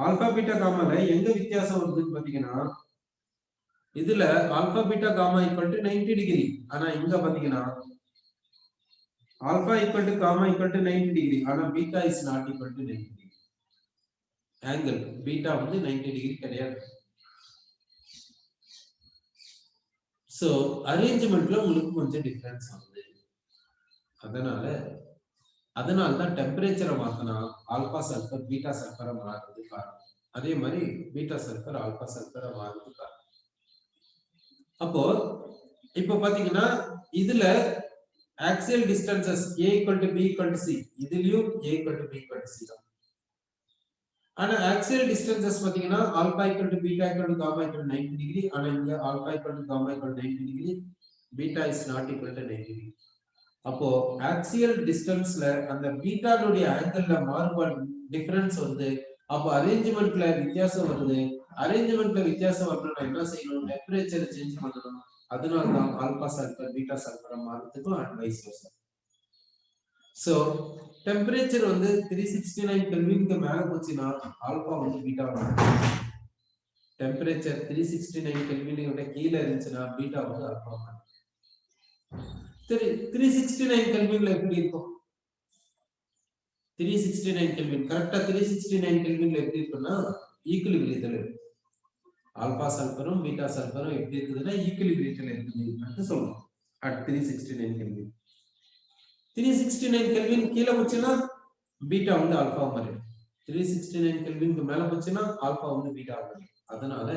ஆல்பா பீட்டா காமால எங்க வித்தியாசம் வருதுன்னு பாத்தீங்கன்னா இதுல alpha beta gamma equal to 90 degree. ஆனா இங்க பாத்தீங்கன்னா alpha equal to gamma equal to 90 degree. ஆனா beta is not equal to 90 degree. Angle beta வந்து 90 டிகிரி கிடையாது. சோ அரேஞ்ச்மெண்ட்ல உங்களுக்கு கொஞ்சம் டிஃபரன்ஸ் ஆகுது. அதனால தான் டெம்பரேச்சரை மாத்தினா ஆல்பா சல்பர் பீட்டா சல்பரை மாறுறது காரணம். அதே மாதிரி பீட்டா சல்பர் ஆல்பா சல்பரை மாறுறது காரணம். அப்போ இப்ப பாத்தீங்கன்னா இதுல axial distances A = B = C, இதுலயும் A = B = C தான். ஆனா ஆக்சியல் டிஸ்டன்சஸ் பாத்தீங்கன்னா ஆல்பா = பீட்டா = காமா = 90 டிகிரி. ஆனா இங்க alpha = gamma = 90 degree, beta is not equal to 90 degree. அப்போ ஆக்சியல் டிஸ்டன்ஸ்ல அந்த பீட்டானுடைய ஆங்கிள்ல மாறுபாடு டிஃபரன்ஸ் வந்து அப்போ அரேஞ்ச்மெண்ட்ல வித்தியாசம் வருது. அரேஞ்ச்மெண்ட்ல வித்தியாசம் வரணும்னா என்ன செய்யணும்? டெம்பரேச்சர் சேஞ்ச் பண்ணணும். அதனால தான் ஆல்பா சல்பர் பீட்டா சல்பரா மாறுறதுக்கும் அட்வைஸ் வரும். சோ டெம்பரேச்சர் வந்து 369 கெல்வினுக்கு மேல போச்சுன்னா ஆல்பா வந்து பீட்டா மாறும். டெம்பரேச்சர் 369 கெல்வினுக்கு கீழே இருந்துச்சுன்னா பீட்டா வந்து ஆல்பா மாறும். 369 கெல்வின்ல எப்படி இருக்கும்? 369 கெல்வின் கரெக்ட்டா 369 கெல்வின்ல எப்படி இருக்குன்னா ஈக்குலிபிரியத்துல இருக்கு. ஆல்பா சல்பரும் பீட்டா சல்பரும் எப்படி இருக்குதுன்னா ஈக்குலிபிரியத்துல இருக்குன்னு சொல்றோம் at 369 கெல்வின். 369 கெல்வின் கீழே போச்சுன்னா பீட்டா வந்து ஆல்பா மாறிடும். 369 கெல்வினுக்கு மேல போச்சுன்னா ஆல்பா வந்து பீட்டா மாறிடும். அதனால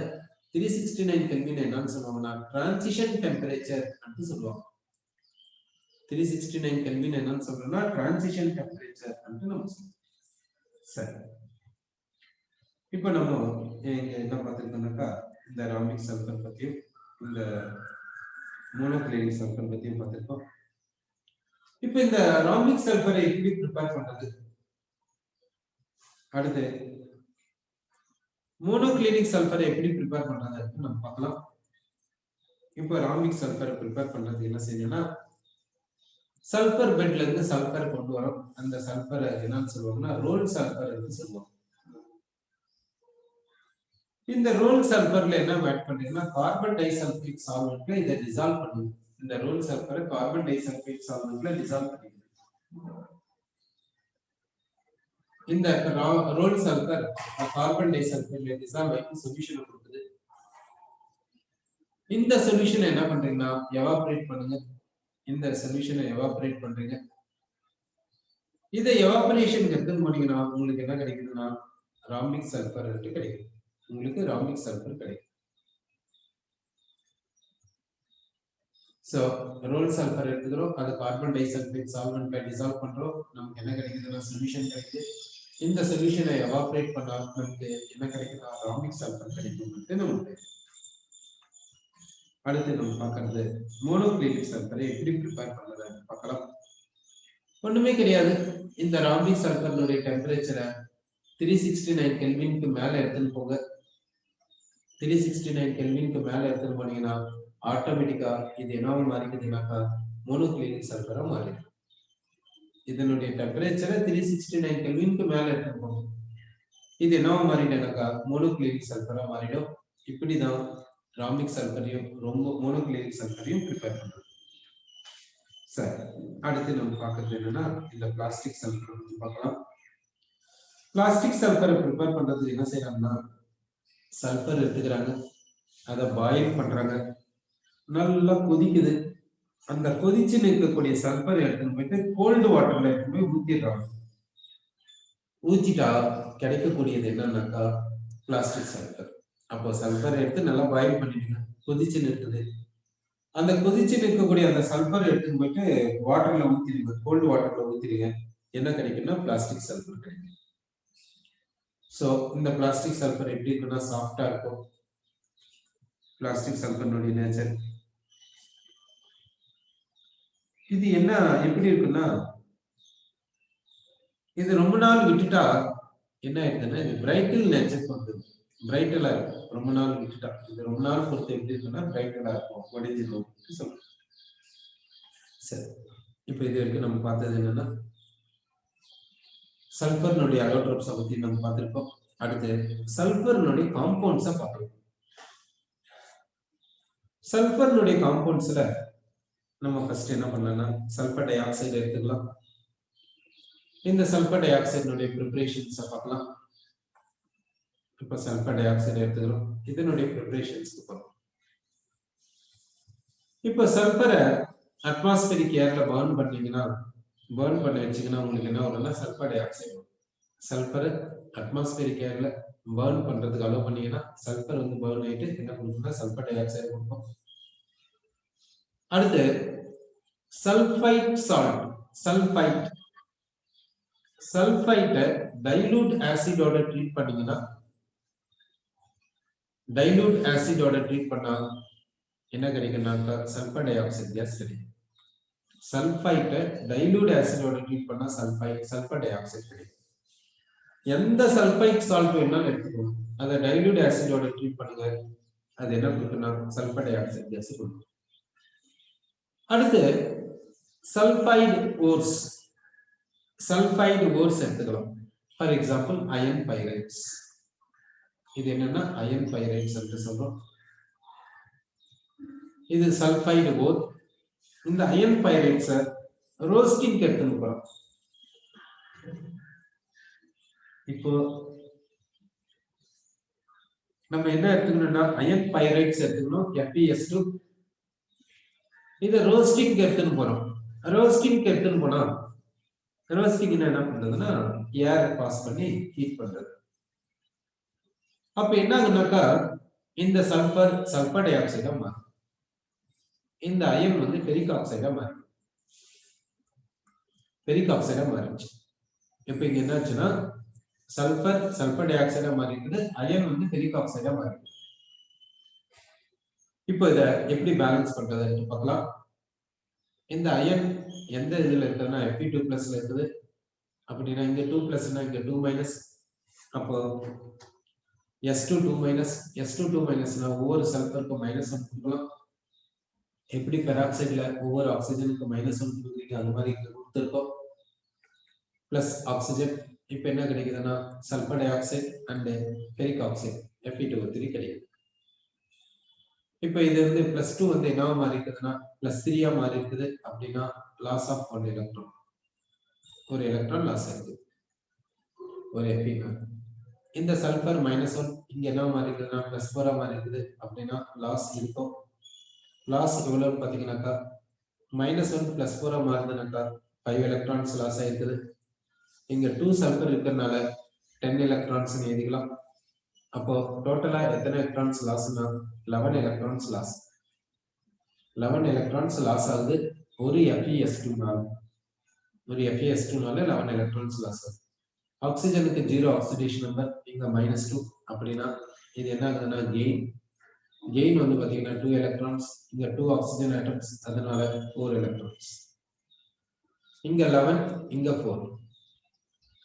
369 கெல்வின் என்னன்னு சொல்லுவாங்கன்னா டிரான்சிஷன் டெம்பரேச்சர் அப்படின்னு சொல்லுவாங்க. 369 கெல்வின் என்னன்னு சொல்றோம்னா டிரான்சிஷன் டெம்பரேச்சர் அப்படின்னு நம்ம சொல்லுவோம். சரி, இப்போ நம்ம என்ன பார்த்துருக்கோம்னாக்கா இந்த ராம்பிக் சல்ஃபர் பத்தியும் இந்த மோனோக்ளோரிக் சல்ஃபர் பத்தியும் பார்த்திருக்கோம். இப்போ இந்த ராம்பிக் சல்ஃபரை எப்படி ப்ரிப்பேர் பண்றது, அடுத்து மோனோக்ளோரிக் சல்ஃபரை எப்படி ப்ரிப்பேர் பண்றது அப்படின்னு நம்ம பார்க்கலாம். இப்போ ராம்பிக் சல்ஃபரை ப்ரிப்பேர் பண்றது என்ன செய்யணும்னா, சல்ஃபர் பெட்ல இருந்து சல்ஃபர் கொண்டு வரோம். அந்த சல்ஃபரை என்னன்னு சொல்லுவாங்கன்னா ரோல் சல்ஃபர் என்று சொல்லுவாங்க. இந்த ரோல் சல்ஃபர்ல என்ன ஆட் பண்றீங்கன்னா கார்பன் டைசல்ஃபேட் சால்வெண்ட்ல இதை டிசால்வ் பண்ணுங்க. இந்த ரோல் சல்ஃபரை கார்பன் டைசல்ஃபேட் சால்வெண்ட்ல டிசால்வ் பண்ணுங்க. இந்த ரோல் சல்ஃபர் கார்பன் டைசல்ஃபேட்ல டிசால்வ் ஆகி சொல்யூஷனை கொடுக்குது. இந்த சொல்யூஷனை என்ன பண்றீங்கன்னா எவாபரேட் பண்ணுங்க. இந்த சொல்யூஷனை எவாபரேட் பண்றீங்க. இதை எவாபரேஷன் எடுத்துன்னு போனீங்கன்னா உங்களுக்கு என்ன கிடைக்குதுன்னா ராம்பிக் சல்ஃபர் கிடைக்கும். உங்களுக்கு ராம்பிக் சல்ஃபர் கிடைக்கும். சோ ரோல் சல்ஃபர் எடுத்துக்கிறோம், அது கார்பன் டைசல்ஃபேட் சால்வெண்ட்ல டிசால்வ் பண்றோம், நமக்கு என்ன கிடைக்குதுன்னா சொல்யூஷன் கிடைக்குது. இந்த சொல்யூஷனை எவாபரேட் பண்ணா நமக்கு என்ன கிடைக்குதுன்னா ராம்பிக் சல்ஃபர் கிடைக்கும் நமக்கு. அடுத்து நம்ம பார்க்கறது மோனோக்ளோரிக் சல்ஃபரை எப்படி ப்ரிப்பேர் பண்றதுன்னு பார்க்கலாம். ஒண்ணுமே கிடையாது, இந்த ராம்பிக் சல்ஃபருடைய டெம்பரேச்சரை 369 கெல்வினுக்கு மேல எடுத்துன்னு போங்க. 369 கெல்வினுக்கு மேல எடுத்துன்னு போனீங்கன்னா ஆட்டோமேட்டிக்கா இது என்ன மாறிக்குதுனாக்கா மோனோக்ளோரிக் சல்ஃபரா மாறிடும். இதனுடைய டெம்பரேச்சரை 369 கெல்வினுக்கு மேல எடுத்துன்னு போங்க. இது என்ன மாறிடுனாக்கா மோனோக்ளோரிக் சல்ஃபரா மாறிடும். இப்படிதான் ராம்பிக் சல்ஃபரையும் மோனோக்ளோரிக் சல்ஃபரையும் ப்ரிப்பேர் பண்றது. சரி, அடுத்து நம்ம பார்க்கறது என்னன்னா இந்த பிளாஸ்டிக் சல்ஃபரை பத்தி பார்க்கலாம். பிளாஸ்டிக் சல்ஃபரை ப்ரிப்பேர் பண்றது என்ன செய்யறாங்கன்னா சல்ஃபர் எடுத்துக்கிறாங்க, அதை பாயில் பண்றாங்க, நல்லா கொதிக்குது. அந்த கொதிச்சு நிற்கக்கூடிய சல்ஃபர் எடுத்துன்னு போயிட்டு கோல்டு வாட்டர்ல எடுத்துன்னு போய் ஊத்திடுறாங்க. ஊத்திட்டா கிடைக்கக்கூடியது என்னன்னாக்கா பிளாஸ்டிக் சல்ஃபர். அப்போ சல்ஃபர் எடுத்து நல்லா பாயில் பண்ணிடுங்க, கொதிச்சு நிற்குது. அந்த கொதிச்சு நிற்கக்கூடிய அந்த சல்ஃபர் எடுத்துன்னு போயிட்டு வாட்டர்ல ஊத்திடுங்க, கோல்டு வாட்டர்ல ஊத்திடுங்க. என்ன கிடைக்கும்னா பிளாஸ்டிக் சல்ஃபர் கிடைக்கும். சோ இந்த பிளாஸ்டிக் சல்ஃபர் எப்படி இருக்குன்னா சாஃப்டா இருக்கும். பிளாஸ்டிக் சல்ஃபருடைய நேச்சர் இது என்ன எப்படி இருக்குன்னா, இது ரொம்ப நாள் விட்டுட்டா என்ன ஆயிடுதுன்னா இது பிரைட்டல் நேச்சர் கொண்டு பிரைட்டலா இருக்கும். ரொம்ப நாள் விட்டுட்டா இது ரொம்ப நாள் பொறுத்து எப்படி இருக்குன்னா பிரைட்டலா இருக்கும், ஒடிஞ்சிடும் சொல்லுங்க. சரி, இப்ப இது வரைக்கும் நம்ம பார்த்தது என்னன்னா சல்ஃபர்னுடைய அலோட்ரோப்ஸை பத்தி நம்ம பார்த்திருக்கோம். அடுத்து சல்ஃபர்னுடைய காம்பவுண்ட்ஸை பார்க்கலாம். சல்ஃபர்னுடைய காம்பவுண்ட்ஸ்ல நம்ம ஃபர்ஸ்ட் என்ன பண்ணலாம்னா சல்ஃபர் டை ஆக்சைடு எடுத்துக்கலாம். இந்த சல்ஃபர் டை ஆக்சைடுடைய ப்ரிப்பரேஷன்ஸை பார்க்கலாம். இப்ப சல்ஃபர் டை ஆக்சைடு எடுத்துக்கிறோம், இதனுடைய ப்ரிப்பரேஷன்ஸ்க்கு போறோம். இப்ப சல்ஃபரை அட்மாஸ்பரிக் ஏர்ல பர்ன் பண்ணீங்கன்னா பர்ன் பண்ண வச்சீங்கன்னா உங்களுக்கு என்ன வரும்னா சல்ஃபர் டை ஆக்சைடு. சல்ஃபரை அட்மாஸ்பரிக் ஏர்ல பர்ன் பண்றதுக்கு அலோவ் பண்ணீங்கன்னா சல்ஃபர் வந்து பர்ன் ஆயிட்டு என்ன கொடுக்கும்னா சல்ஃபர் டை ஆக்சைடு கொடுக்கும். அடுத்து சல்ஃபைட் சால்ட். சல்ஃபைட்டை டைலூட் ஆசிடோட ட்ரீட் பண்ணீங்கன்னா டைலூட் ஆசிடோட ட்ரீட் பண்ணா என்ன கிடைக்கும்னா சல்ஃபர் டை ஆக்சைடு கேஸ் கிடைக்கும். சல்ஃபைட்டை டைலூட் ஆசிடோட ட்ரீட் பண்ணா சல்ஃபர் டை ஆக்சைடு கிடைக்கும். எந்த சல்ஃபைட் சால்ட் வேணாலும் எடுத்துக்கணும், அதை டைலூட் ஆசிடோட ட்ரீட் பண்ணுங்க, அது என்ன கொடுக்குன்னா சல்ஃபர் டை ஆக்சைடு கேஸ் கொடுக்கும். அடுத்து சல்ஃபைடு ஓர்ஸ். சல்ஃபைடு ஓர்ஸ் எடுத்துக்கலாம். For example iron pyrites. இது என்னன்னா அயன் பைரைட்ஸ் என்று சொல்றோம். இது சல்ஃபைடு ஓர். இந்த அயன் பைரைட்ஸை ரோஸ்டிங் எடுத்துன்னு போறோம். இப்போ நம்ம என்ன எடுத்துக்கணும்னா அயன் பைரைட்ஸ் எடுத்துக்கணும், FeS2. இதை ரோஸ்டிங் எடுத்துன்னு போறோம். ரோஸ்டிங் எடுத்துன்னு போனா ரோஸ்டிங் என்ன பண்றதுன்னா ஏர் பாஸ் பண்ணி ஹீட் பண்றது. அப்ப என்ன ஆகுனாக்கா இந்த சல்பர் டை ஆக்சைடா மாறும். இந்த அயன் வந்து ஃபெரிக் ஆக்சைடா மாறும். ஃபெரிக் ஆக்சைடா மாறிடுச்சு. இப்ப இங்க என்னாச்சுன்னா சல்பர் டை ஆக்சைடா மாறி இருக்குது, அயன் வந்து ஃபெரிக் ஆக்சைடா மாறி. இப்போ இத எப்படி பேலன்ஸ் பண்றதுன்னு பார்க்கலாம். இந்த அயன் எந்த இதுல இருக்குதுன்னா Fe2+ இருக்குது. அப்படின்னா இங்க 2+னா இங்க 2-, அப்போ S2 2-னா ஒவ்வொரு சல்பருக்கும் -1 கொடுக்கலாம். எப்படி பெராக்சைடுல ஒவ்வொரு ஆக்சிஜனுக்கு -1 கொடுக்குறீங்க அது மாதிரி இங்க கொடுத்துருக்கோம். Plus oxygen. இப்போ என்ன கிடைக்குதுன்னா sulphur di oxide and ferric oxide Fe2O3 கிடைக்குது. இப்போ இது வந்து +2 வந்து என்னவா மாறி இருக்குதுன்னா +3 மாறி இருக்குது. அப்படின்னா லாஸ் ஆஃப் 1 எலக்ட்ரான், ஒரு எலக்ட்ரான் லாஸ் ஆகுது ஒரு Fe. இந்த சல்பர் -1 இங்க என்ன மாறி இருக்குதுன்னா +4 மாறி இருக்குது. அப்படின்னா லாஸ் இருக்கும். லாஸ் எவ்வளவுன்னு பாத்தீங்கன்னாக்கா -1 +4 மாறுதுனாக்கா 5 எலக்ட்ரான்ஸ் லாஸ் ஆயிருக்குது. இங்க 2 சல்பர் இருக்கிறதுனால 10 எலக்ட்ரான்ஸ் எழுதிக்கலாம். அப்போ டோட்டலா எத்தனை எலக்ட்ரான்ஸ் லாஸ்னா 11 எலக்ட்ரான்ஸ் லாஸ். 11 எலக்ட்ரான்ஸ் லாஸ் ஆகுது ஒரு FeS2னால. ஒரு FeS2னால 11 எலக்ட்ரான்ஸ் லாஸ் ஆகுது. ஆக்சிஜனுக்கு 0 ஆக்சிடேஷன் நம்பர், இங்க -2. அப்படின்னா இது என்ன ஆகுதுன்னா கெயின் வந்து பாத்தீங்கன்னா 2 எலக்ட்ரான்ஸ், இங்க 2 ஆக்சிஜன் ஆட்டம்ஸ், அதனால 4 எலக்ட்ரான்ஸ். இங்க 11, இங்க 4.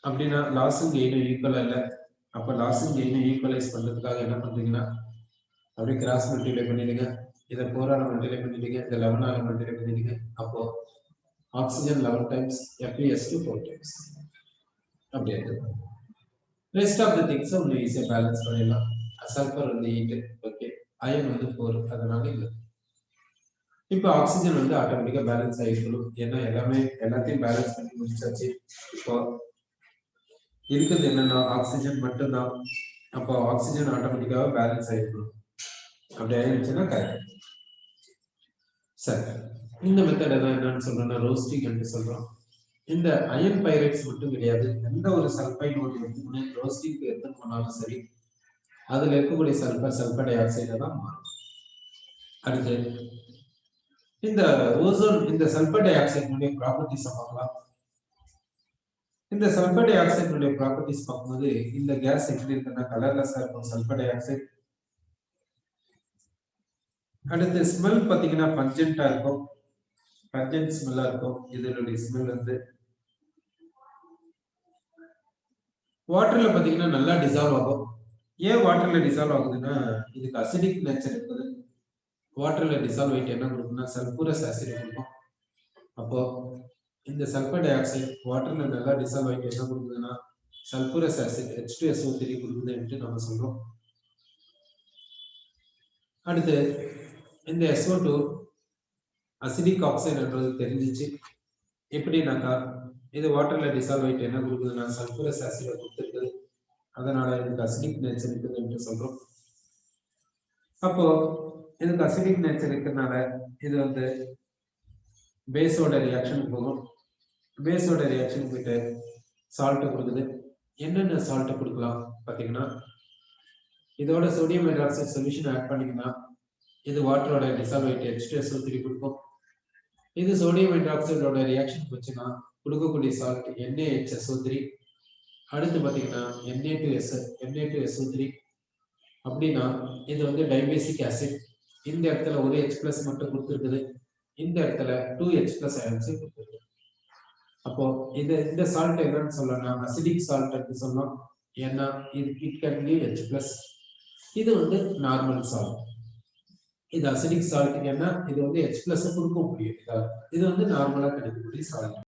அப்படின்னா லாஸும் கெயினும் ஈக்குவலா இல்ல. அப்ப லாஸும் கெயினும் ஈக்குவலைஸ் பண்றதுக்காக என்ன பண்றீங்கன்னா அப்படியே கிராஸ் மல்டிப்ளை பண்ணிடுங்க. இதை 4ஆல மல்டிப்ளை பண்ணிடுங்க, இதை 11ஆல மல்டிப்ளை பண்ணிடுங்க. அப்போ ஆக்சிஜன் 11 டைம்ஸ், FeS2 4 டைம்ஸ். அப்படி இருக்கு. ரெஸ்ட் ஆஃப் தி திங்ஸ் உங்களுக்கு ஈஸியா பேலன்ஸ் பண்ணிடலாம். சல்பர் வந்து 8, ஓகே, அயன் வந்து 4, அதனால இல்லை. இப்போ ஆக்சிஜன் வந்து ஆட்டோமேட்டிக்கா பேலன்ஸ் ஆகிருக்கணும். ஏன்னா எல்லாத்தையும் பேலன்ஸ் பண்ணி முடிச்சாச்சு. இப்போ இருக்குது என்னன்னா ஆக்சிஜன் மட்டும்தான். அப்போ ஆக்சிஜன் ஆட்டோமேட்டிக்காக பேலன்ஸ் ஆகிருக்கணும். அப்படி ஆயிருச்சுன்னா கரெக்ட். சரி, இந்த மெத்தட் தான் என்னன்னு சொல்றோம்னா ரோஸ்டிங் என்று சொல்றோம். இந்த அயன் பைரைட்ஸ் மட்டும் கிடையாது, எந்த ஒரு சல்பைட் ஒரு எடுத்துக்கணும் ரோஸ்டிங்க்கு எடுத்து போனாலும் சரி, அதுல இருக்கக்கூடிய சல்பர் டை ஆக்சைடை தான் மாறும். அடுத்து இந்த ஓசோன், இந்த சல்பர் டை ஆக்சைடுடைய ப்ராப்பர்ட்டிஸ் பார்க்கலாம். இந்த சல்பர் டை ஆக்சைடுடைய ப்ராப்பர்ட்டிஸ் பார்க்கும்போது இந்த கேஸ் எப்படி இருக்குன்னா கலர்லெஸ்ஸா இருக்கும் சல்பர் டை ஆக்சைடு. அடுத்து ஸ்மெல் பாத்தீங்கன்னா பஞ்சன்டா இருக்கும், பஞ்சன்ட் ஸ்மெல்லா இருக்கும். இதனுடைய ஸ்மெல் வந்து வாட்டர்ல பாத்தீங்கன்னா நல்லா டிசால்வ் ஆகும். ஏன் வாட்டர்ல டிசால்வ் ஆகுதுன்னா இதுக்கு அசிடிக் நேச்சர் இருக்குது. வாட்டர்ல டிசால்வ் ஆயிட்டு என்ன கொடுக்கும்னா சல்பூரஸ் ஆசிட் கொடுக்கும். அப்போ இந்த சல்பர் டை ஆக்சைடு வாட்டர்ல நல்லா டிசால்வ் ஆயிட்டு என்ன கொடுக்குதுன்னா சல்பூரஸ் ஆசிட் H2SO3 கொடுக்குது என்று நம்ம சொல்றோம். அடுத்து இந்த SO2 அசிடிக் ஆக்சைடு என்றது தெரிஞ்சிச்சு. எப்படின்னாக்கா இது வாட்டர்ல டிசால்வ் ஆயிட்டு என்ன கொடுக்குதுன்னா சல்பூரஸ் ஆசிட கொடுத்துருக்குது. அதனால இதுக்கு அசிடிக் நேச்சர் இருக்குது என்று சொல்றோம். அப்போ இதுக்கு அசிடிக் நேச்சர் இருக்கிறதுனால இது வந்து பேஸோட ரியாக்ஷன் போகும். பேஸோட ரியாக்ஷன் போயிட்டு சால்ட் கொடுக்குது. என்னென்ன சால்ட் கொடுக்கலாம் பாத்தீங்கன்னா இதோட சோடியம் ஹைட்ராக்சைடு சொல்யூஷன் ஆட் பண்ணீங்கன்னா இது வாட்டரோட டிசால்வ் ஆயிட்டு H2SO3 கொடுக்கும். இது சோடியம் ஹைட்ராக்சைடோட ரியாக்ஷன் போச்சுன்னா கொடுக்கக்கூடிய சால்ட் NaHSO3. அடுத்து பாத்தீங்கன்னா Na2SO3. அப்படின்னா இது வந்து டைபேசிக் ஆசிட். இந்த இடத்துல ஒரு H+ மட்டும் கொடுத்துருக்குது, இந்த இடத்துல 2H+ அயன்ஸ் கொடுத்துருக்கு. அப்போ இந்த சால்ட் என்னன்னு சொல்லலாம் அசிடிக் சால்ட் அப்படின்னு சொல்லலாம். ஏன்னா இட் கேன் கிவ் H+. இது வந்து நார்மல் சால்ட். இது அசிடிக் சால்ட், ஏன்னா இது வந்து H+ கொடுக்க முடியும். இது வந்து நார்மலா கிடைக்கக்கூடிய சால்ட்.